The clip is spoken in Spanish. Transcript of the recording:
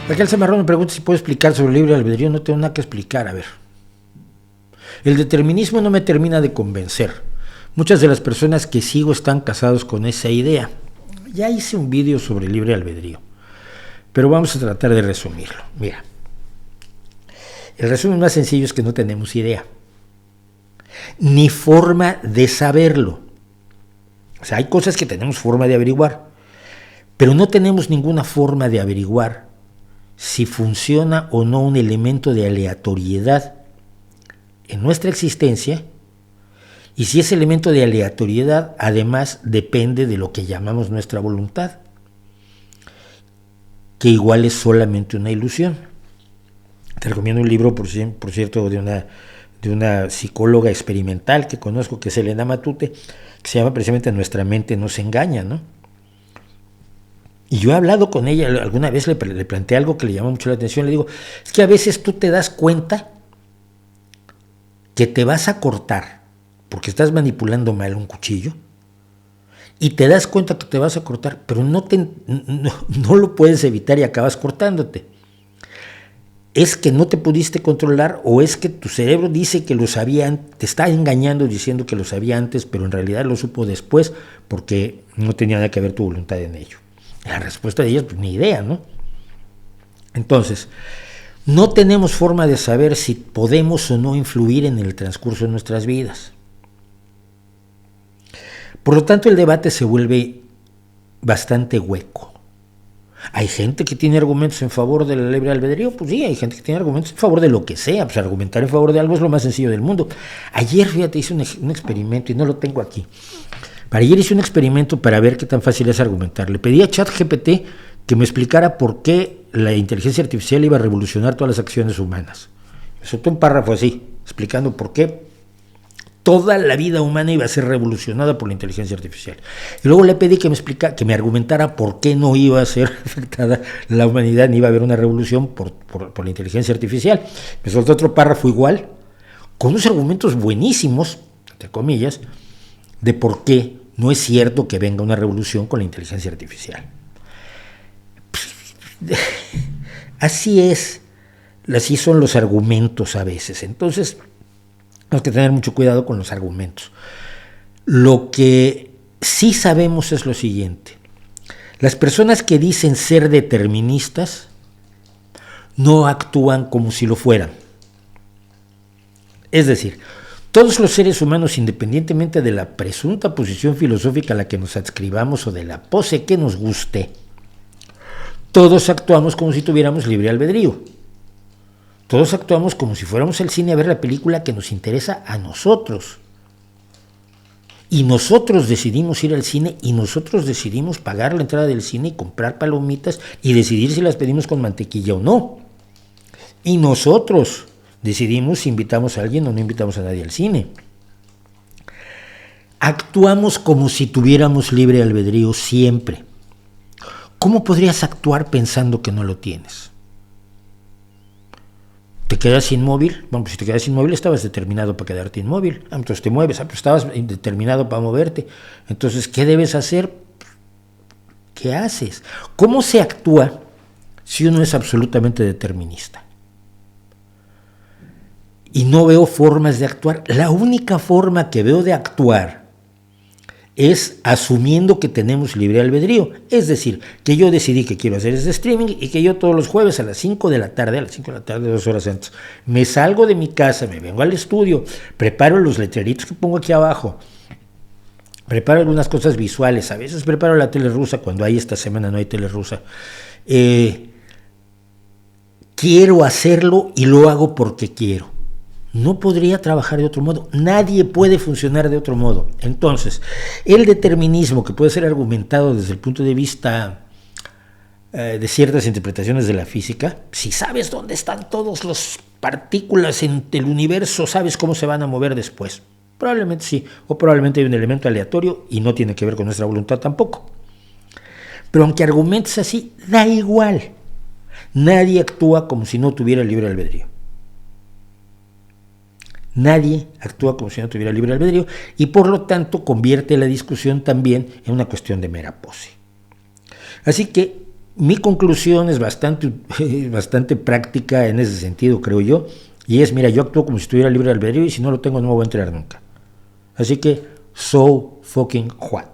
Raquel Zamarrón me pregunta si puedo explicar sobre el libre albedrío. No tengo nada que explicar, a ver. El determinismo no me termina de convencer. Muchas de las personas que sigo están casados con esa idea. Ya hice un vídeo sobre el libre albedrío, pero vamos a tratar de resumirlo. Mira, el resumen más sencillo es que no tenemos idea, ni forma de saberlo. O sea, hay cosas que tenemos forma de averiguar, pero no tenemos ninguna forma de averiguar si funciona o no un elemento de aleatoriedad en nuestra existencia, y si ese elemento de aleatoriedad además depende de lo que llamamos nuestra voluntad, que igual es solamente una ilusión. Te recomiendo un libro, por cierto, de una psicóloga experimental que conozco, que es Elena Matute, que se llama precisamente Nuestra mente nos engaña, ¿no? Y yo he hablado con ella, alguna vez le planteé algo que le llamó mucho la atención, le digo, es que a veces tú te das cuenta que te vas a cortar porque estás manipulando mal un cuchillo, y te das cuenta que te vas a cortar, pero no lo puedes evitar y acabas cortándote. Es que no te pudiste controlar, o es que tu cerebro dice que lo sabía, te está engañando diciendo que lo sabía antes, pero en realidad lo supo después porque no tenía nada que ver tu voluntad en ello. La respuesta de ellos, pues ni idea, ¿no? Entonces, no tenemos forma de saber si podemos o no influir en el transcurso de nuestras vidas. Por lo tanto, el debate se vuelve bastante hueco. ¿Hay gente que tiene argumentos en favor del libre albedrío? Pues sí, hay gente que tiene argumentos en favor de lo que sea. Pues argumentar en favor de algo es lo más sencillo del mundo. Ayer, fíjate, hice un experimento y no lo tengo aquí. Ayer hice un experimento para ver qué tan fácil es argumentar. Le pedí a ChatGPT que me explicara por qué la inteligencia artificial iba a revolucionar todas las acciones humanas. Me soltó un párrafo así, explicando por qué toda la vida humana iba a ser revolucionada por la inteligencia artificial. Y luego le pedí que me argumentara por qué no iba a ser afectada la humanidad, ni iba a haber una revolución por la inteligencia artificial. Me soltó otro párrafo igual, con unos argumentos buenísimos, entre comillas, de por qué no es cierto que venga una revolución con la inteligencia artificial. Así es, así son los argumentos a veces. Entonces, tenemos que tener mucho cuidado con los argumentos. Lo que sí sabemos es lo siguiente: las personas que dicen ser deterministas no actúan como si lo fueran. Es decir, todos los seres humanos, independientemente de la presunta posición filosófica a la que nos adscribamos o de la pose que nos guste, todos actuamos como si tuviéramos libre albedrío. Todos actuamos como si fuéramos al cine a ver la película que nos interesa a nosotros. Y nosotros decidimos ir al cine, y nosotros decidimos pagar la entrada del cine y comprar palomitas y decidir si las pedimos con mantequilla o no. Y nosotros decidimos si invitamos a alguien o no invitamos a nadie al cine. Actuamos como si tuviéramos libre albedrío siempre. ¿Cómo podrías actuar pensando que no lo tienes? ¿Te quedas inmóvil? Bueno, pues si te quedas inmóvil estabas determinado para quedarte inmóvil. Entonces te mueves, pues estabas determinado para moverte. Entonces, ¿qué debes hacer? ¿Qué haces? ¿Cómo se actúa si uno es absolutamente determinista? Y no veo formas de actuar. La única forma que veo de actuar es asumiendo que tenemos libre albedrío. Es decir, que yo decidí que quiero hacer ese streaming y que yo todos los jueves a las 5 de la tarde, 2 horas antes, me salgo de mi casa, me vengo al estudio, preparo los letreritos que pongo aquí abajo, preparo algunas cosas visuales, a veces preparo la tele rusa cuando hay, esta semana no hay tele rusa. Quiero hacerlo y lo hago porque quiero. No podría trabajar de otro modo. Nadie puede funcionar de otro modo. Entonces, el determinismo, que puede ser argumentado desde el punto de vista de ciertas interpretaciones de la física, si sabes dónde están todas las partículas en el universo, sabes cómo se van a mover después. Probablemente sí, o probablemente hay un elemento aleatorio y no tiene que ver con nuestra voluntad tampoco. Pero aunque argumentes así, da igual. Nadie actúa como si no tuviera libre albedrío. Nadie actúa como si no tuviera libre albedrío, y por lo tanto convierte la discusión también en una cuestión de mera pose. Así que Mi conclusión es bastante práctica en ese sentido, creo yo, y es, mira, yo actúo como si estuviera libre de albedrío y si no lo tengo no me voy a enterar nunca. Así que, so fucking what.